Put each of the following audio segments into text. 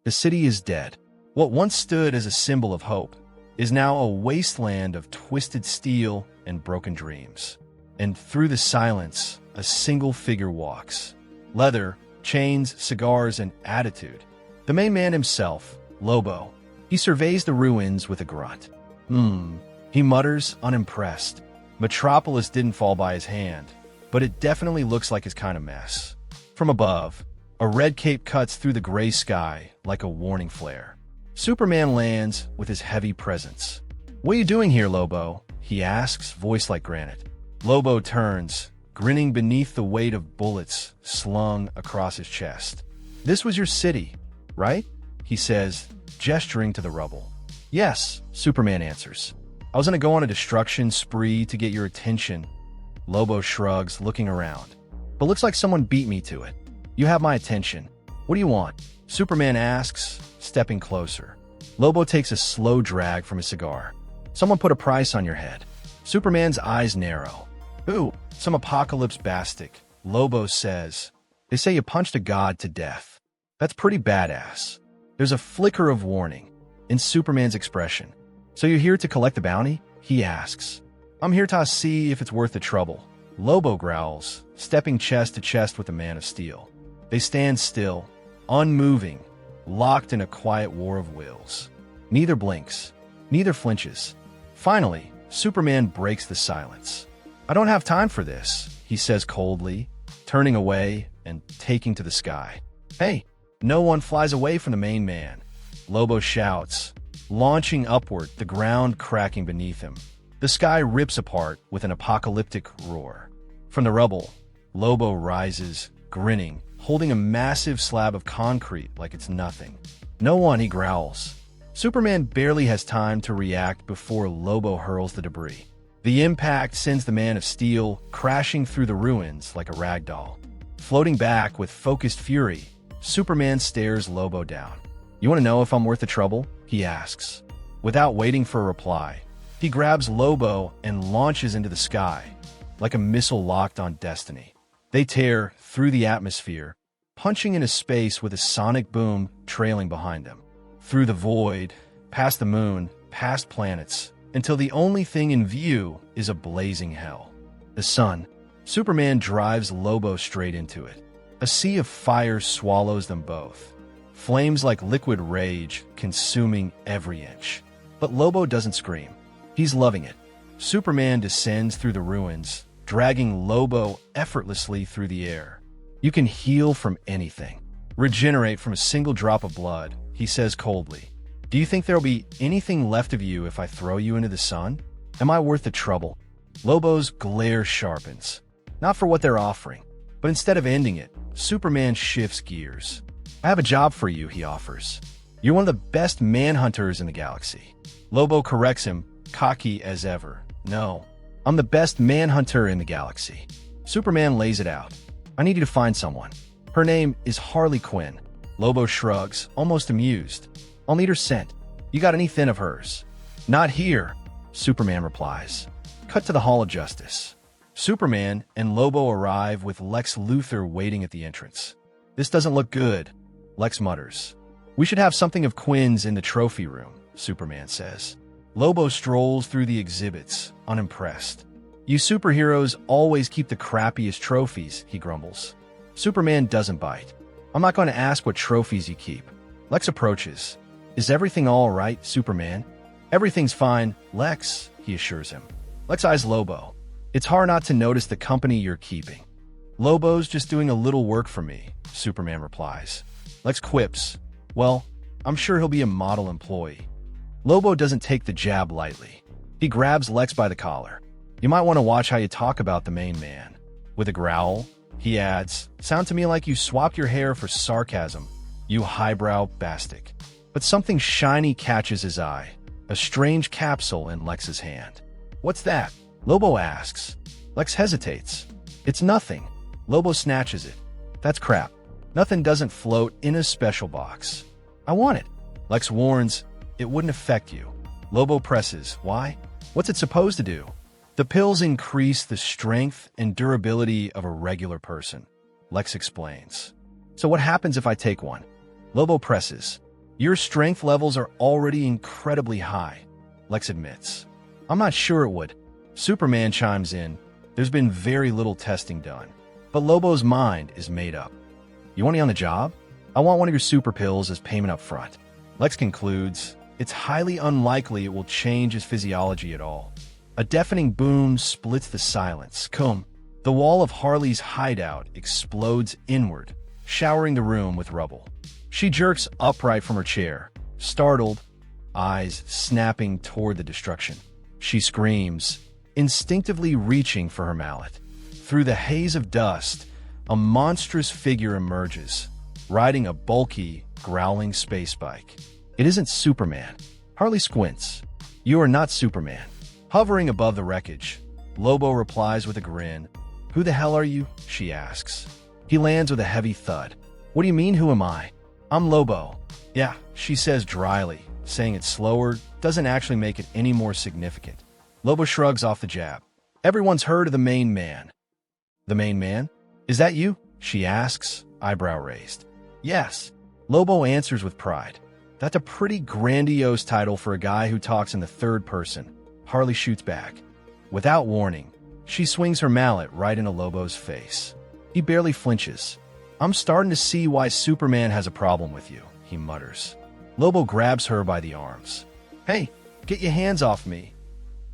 The city is dead. What once stood as a symbol of hope is now a wasteland of twisted steel and broken dreams. And through the silence, a single figure walks. Leather, chains, cigars, and attitude. The main man himself, Lobo. He surveys the ruins with a grunt. He mutters, unimpressed. Metropolis didn't fall by his hand, but it definitely looks like his kind of mess. From above, a red cape cuts through the gray sky like a warning flare. Superman lands with his heavy presence. "What are you doing here, Lobo?" he asks, voice like granite. Lobo turns, grinning beneath the weight of bullets slung across his chest. "This was your city, right?" he says, gesturing to the rubble. "Yes," Superman answers. "I was gonna go on a destruction spree to get your attention." Lobo shrugs, looking around. "But looks like someone beat me to it. You have my attention. What do you want?" Superman asks, stepping closer. Lobo takes a slow drag from his cigar. "Someone put a price on your head." Superman's eyes narrow. "Who?" "Some apocalypse bastic," Lobo says. "They say you punched a god to death. That's pretty badass." There's a flicker of warning in Superman's expression. "So you're here to collect the bounty?" he asks. "I'm here to see if it's worth the trouble," Lobo growls, stepping chest to chest with the Man of Steel. They stand still, unmoving, locked in a quiet war of wills. Neither blinks, neither flinches. Finally, Superman breaks the silence. "I don't have time for this," he says coldly, turning away and taking to the sky. "Hey!" No one flies away from the main man, Lobo shouts, launching upward, the ground cracking beneath him. The sky rips apart with an apocalyptic roar. From the rubble, Lobo rises, grinning, holding a massive slab of concrete like it's nothing. "No one," he growls. Superman barely has time to react before Lobo hurls the debris. The impact sends the Man of Steel crashing through the ruins like a rag doll. Floating back with focused fury, Superman stares Lobo down. "You want to know if I'm worth the trouble?" he asks. Without waiting for a reply, he grabs Lobo and launches into the sky, like a missile locked on destiny. They tear through the atmosphere, punching into space with a sonic boom trailing behind them. Through the void, past the moon, past planets, until the only thing in view is a blazing hell. The sun. Superman drives Lobo straight into it. A sea of fire swallows them both. Flames like liquid rage, consuming every inch. But Lobo doesn't scream. He's loving it. Superman descends through the ruins, dragging Lobo effortlessly through the air. "You can heal from anything. Regenerate from a single drop of blood," he says coldly. "Do you think there'll be anything left of you if I throw you into the sun? Am I worth the trouble?" Lobo's glare sharpens. Not for what they're offering, but instead of ending it, Superman shifts gears. "I have a job for you," he offers. "You're one of the best manhunters in the galaxy." Lobo corrects him, cocky as ever. "No, I'm the best manhunter in the galaxy." Superman lays it out. "I need you to find someone. Her name is Harley Quinn." Lobo shrugs, almost amused. "I'll need her scent. You got anything of hers?" "Not here," Superman replies. Cut to the Hall of Justice. Superman and Lobo arrive with Lex Luthor waiting at the entrance. "This doesn't look good," Lex mutters. "We should have something of Quinn's in the trophy room," Superman says. Lobo strolls through the exhibits, unimpressed. "You superheroes always keep the crappiest trophies," he grumbles. Superman doesn't bite. "I'm not going to ask what trophies you keep." Lex approaches. "Is everything all right, Superman?" "Everything's fine, Lex," he assures him. Lex eyes Lobo. "It's hard not to notice the company you're keeping." "Lobo's just doing a little work for me," Superman replies. Lex quips, "Well, I'm sure he'll be a model employee." Lobo doesn't take the jab lightly. He grabs Lex by the collar. "You might want to watch how you talk about the main man." With a growl, he adds, "Sound to me like you swapped your hair for sarcasm, you highbrow bastic." But something shiny catches his eye, a strange capsule in Lex's hand. "What's that?" Lobo asks. Lex hesitates. "It's nothing." Lobo snatches it. "That's crap. Nothing doesn't float in a special box." "I want it." Lex warns, "It wouldn't affect you." Lobo presses. "Why? What's it supposed to do?" "The pills increase the strength and durability of a regular person," Lex explains. "So what happens if I take one?" Lobo presses. Your strength levels are already incredibly high, Lex admits. I'm not sure it would. Superman chimes in. There's been very little testing done, but Lobo's mind is made up. You want me on the job? I want one of your super pills as payment up front. Lex concludes, it's highly unlikely it will change his physiology at all. A deafening boom splits the silence. Come. The wall of Harley's hideout explodes inward, showering the room with rubble. She jerks upright from her chair, startled, eyes snapping toward the destruction. She screams, instinctively reaching for her mallet. Through the haze of dust, a monstrous figure emerges, riding a bulky, growling space bike. It isn't Superman. Harley squints. You are not Superman. Hovering above the wreckage, Lobo replies with a grin. Who the hell are you? She asks. He lands with a heavy thud. What do you mean, who am I? I'm Lobo. Yeah, she says dryly. Saying it slower doesn't actually make it any more significant. Lobo shrugs off the jab. Everyone's heard of the main man. The main man? Is that you? She asks, eyebrow raised. Yes. Lobo answers with pride. That's a pretty grandiose title for a guy who talks in the third person. Harley shoots back. Without warning, she swings her mallet right into Lobo's face. He barely flinches. I'm starting to see why Superman has a problem with you, he mutters. Lobo grabs her by the arms. Hey, get your hands off me.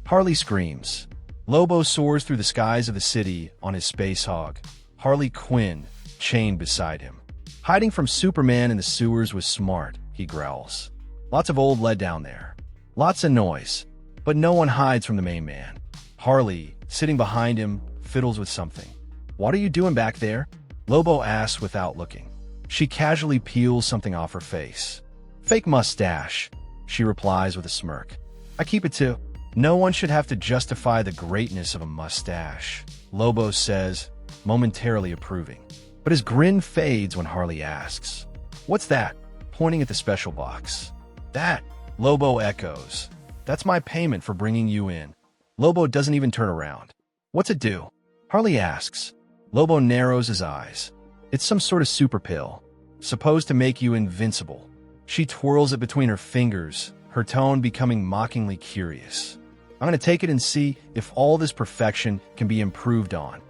Harley screams. Lobo soars through the skies of the city on his space hog, Harley Quinn chained beside him. Hiding from Superman in the sewers was smart, he growls. Lots of old lead down there. Lots of noise. But no one hides from the main man. Harley, sitting behind him, fiddles with something. What are you doing back there? Lobo asks without looking. She casually peels something off her face. Fake mustache, she replies with a smirk. I keep it too. No one should have to justify the greatness of a mustache, Lobo says, momentarily approving. But his grin fades when Harley asks, What's that? Pointing at the special box. That, Lobo echoes. That's my payment for bringing you in. Lobo doesn't even turn around. What's it do? Harley asks. Lobo narrows his eyes. It's some sort of super pill, supposed to make you invincible. She twirls it between her fingers, her tone becoming mockingly curious. I'm going to take it and see if all this perfection can be improved on.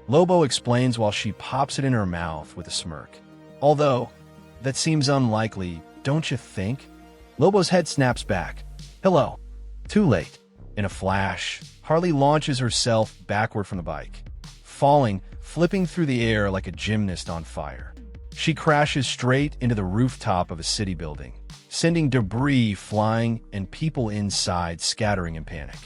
Lobo explains while she pops it in her mouth with a smirk. Although, that seems unlikely, don't you think? Lobo's head snaps back. Hello. Too late. In a flash, Harley launches herself backward from the bike, falling, flipping through the air like a gymnast on fire. She crashes straight into the rooftop of a city building, sending debris flying and people inside scattering in panic.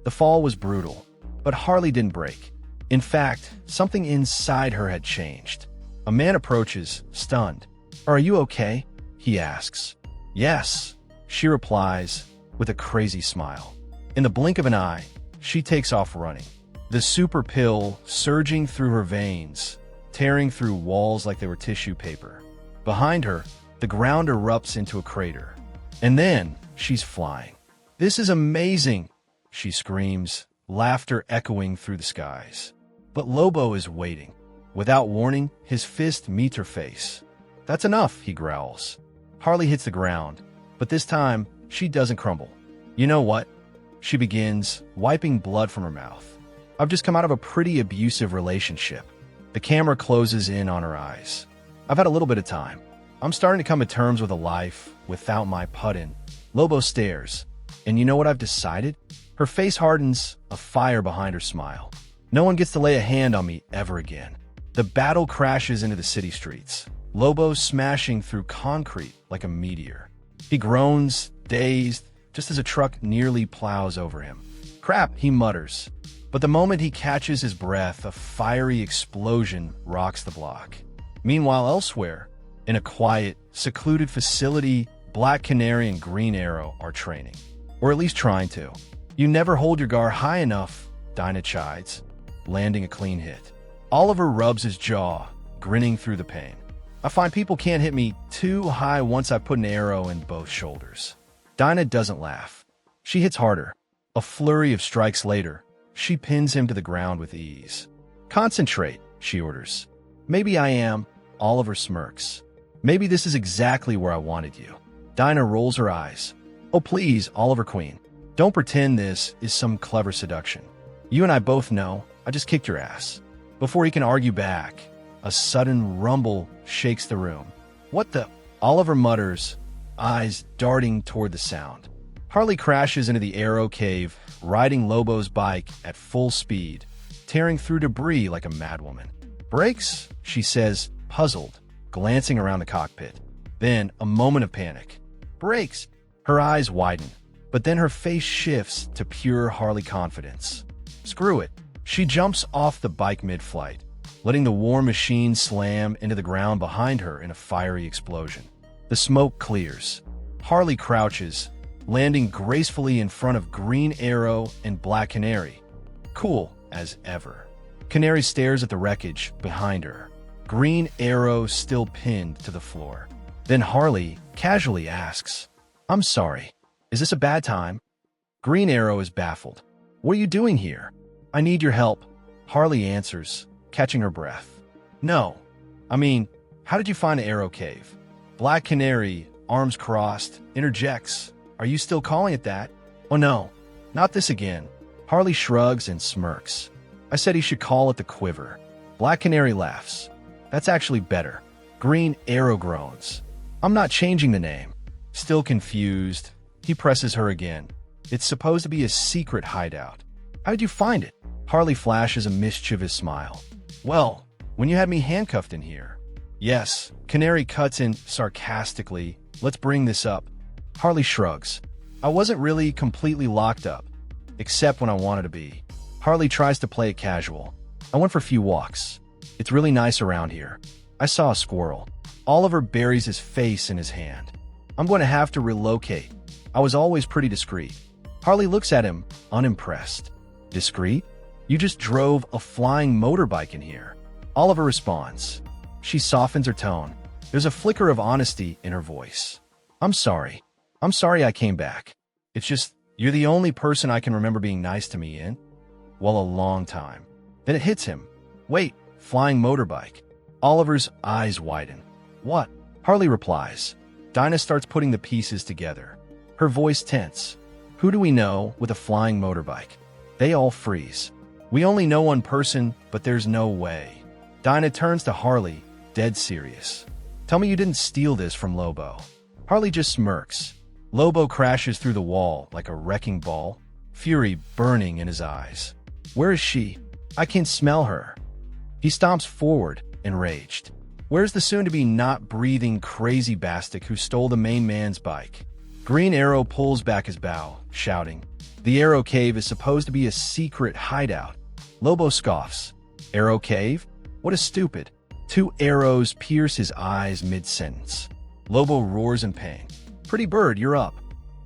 The fall was brutal, but Harley didn't break. In fact, something inside her had changed. A man approaches, stunned. Are you okay? He asks. Yes, she replies, with a crazy smile. In the blink of an eye, she takes off running, the super pill surging through her veins, tearing through walls like they were tissue paper. Behind her, the ground erupts into a crater. And then, she's flying. This is amazing, she screams, laughter echoing through the skies. But Lobo is waiting. Without warning, his fist meets her face. That's enough, he growls. Harley hits the ground, but this time, she doesn't crumble. You know what? She begins, wiping blood from her mouth. I've just come out of a pretty abusive relationship. The camera closes in on her eyes. I've had a little bit of time. I'm starting to come to terms with a life without my put-in. Lobo stares. And you know what I've decided? Her face hardens, a fire behind her smile. No one gets to lay a hand on me ever again. The battle crashes into the city streets. Lobo smashing through concrete like a meteor. He groans, dazed, just as a truck nearly plows over him. Crap, he mutters. But the moment he catches his breath, a fiery explosion rocks the block. Meanwhile, elsewhere, in a quiet, secluded facility, Black Canary and Green Arrow are training. Or at least trying to. You never hold your guard high enough, Dinah chides, landing a clean hit. Oliver rubs his jaw, grinning through the pain. I find people can't hit me too high once I put an arrow in both shoulders. Dinah doesn't laugh. She hits harder. A flurry of strikes later, she pins him to the ground with ease. Concentrate, she orders. Maybe I am, Oliver smirks. Maybe this is exactly where I wanted you. Dinah rolls her eyes. Oh, please, Oliver Queen. Don't pretend this is some clever seduction. You and I both know I just kicked your ass. Before he can argue back, a sudden rumble shakes the room. What the? Oliver mutters, eyes darting toward the sound. Harley crashes into the Arrow Cave, riding Lobo's bike at full speed, tearing through debris like a madwoman. Brakes? She says, puzzled, glancing around the cockpit. Then, a moment of panic. Brakes! Her eyes widen, but then her face shifts to pure Harley confidence. Screw it. She jumps off the bike mid-flight, letting the war machine slam into the ground behind her in a fiery explosion. The smoke clears. Harley crouches, landing gracefully in front of Green Arrow and Black Canary. Cool as ever. Canary stares at the wreckage behind her. Green Arrow still pinned to the floor. Then Harley casually asks, I'm sorry. Is this a bad time? Green Arrow is baffled. What are you doing here? I need your help. Harley answers, catching her breath. No. I mean, how did you find the Arrow Cave? Black Canary, arms crossed, interjects. Are you still calling it that? Oh no, not this again. Harley shrugs and smirks. I said he should call it the Quiver. Black Canary laughs. That's actually better. Green Arrow groans. I'm not changing the name. Still confused, he presses her again. It's supposed to be a secret hideout. How did you find it? Harley flashes a mischievous smile. Well, when you had me handcuffed in here. Yes, Canary cuts in sarcastically. Let's bring this up. Harley shrugs. I wasn't really completely locked up, except when I wanted to be. Harley tries to play it casual. I went for a few walks. It's really nice around here. I saw a squirrel. Oliver buries his face in his hand. I'm going to have to relocate. I was always pretty discreet. Harley looks at him, unimpressed. Discreet? You just drove a flying motorbike in here. Oliver responds. She softens her tone. There's a flicker of honesty in her voice. I'm sorry. I'm sorry I came back. It's just, you're the only person I can remember being nice to me in, well, a long time. Then it hits him. Wait, flying motorbike. Oliver's eyes widen. What? Harley replies. Dinah starts putting the pieces together. Her voice tense. Who do we know with a flying motorbike? They all freeze. We only know one person, but there's no way. Dinah turns to Harley, dead serious. Tell me you didn't steal this from Lobo. Harley just smirks. Lobo crashes through the wall like a wrecking ball, fury burning in his eyes. Where is she? I can smell her. He stomps forward, enraged. Where's the soon-to-be not-breathing crazy bastard who stole the main man's bike? Green Arrow pulls back his bow, shouting. The Arrow Cave is supposed to be a secret hideout. Lobo scoffs. Arrow Cave? What a stupid. 2 arrows pierce his eyes mid-sentence. Lobo roars in pain. Pretty bird, you're up.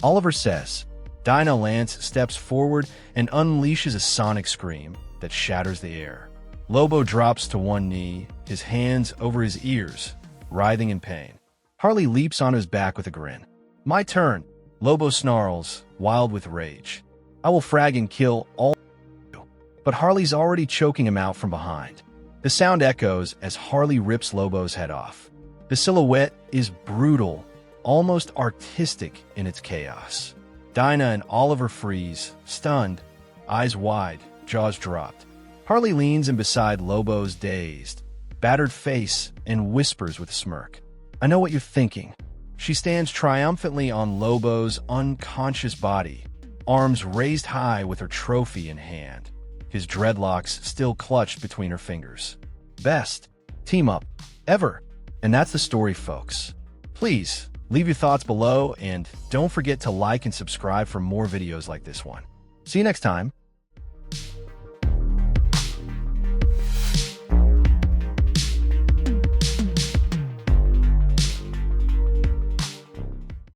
Oliver says. Dinah Lance steps forward and unleashes a sonic scream that shatters the air. Lobo drops to one knee, his hands over his ears, writhing in pain. Harley leaps on his back with a grin. My turn. Lobo snarls, wild with rage. I will frag and kill all you. But Harley's already choking him out from behind. The sound echoes as Harley rips Lobo's head off. The silhouette is brutal, almost artistic in its chaos. Dinah and Oliver freeze, stunned, eyes wide, jaws dropped. Harley leans in beside Lobo's dazed, battered face and whispers with a smirk. I know what you're thinking. She stands triumphantly on Lobo's unconscious body, arms raised high with her trophy in hand, his dreadlocks still clutched between her fingers. Best team up ever. And that's the story, folks. Please leave your thoughts below and don't forget to like and subscribe for more videos like this one. See you next time.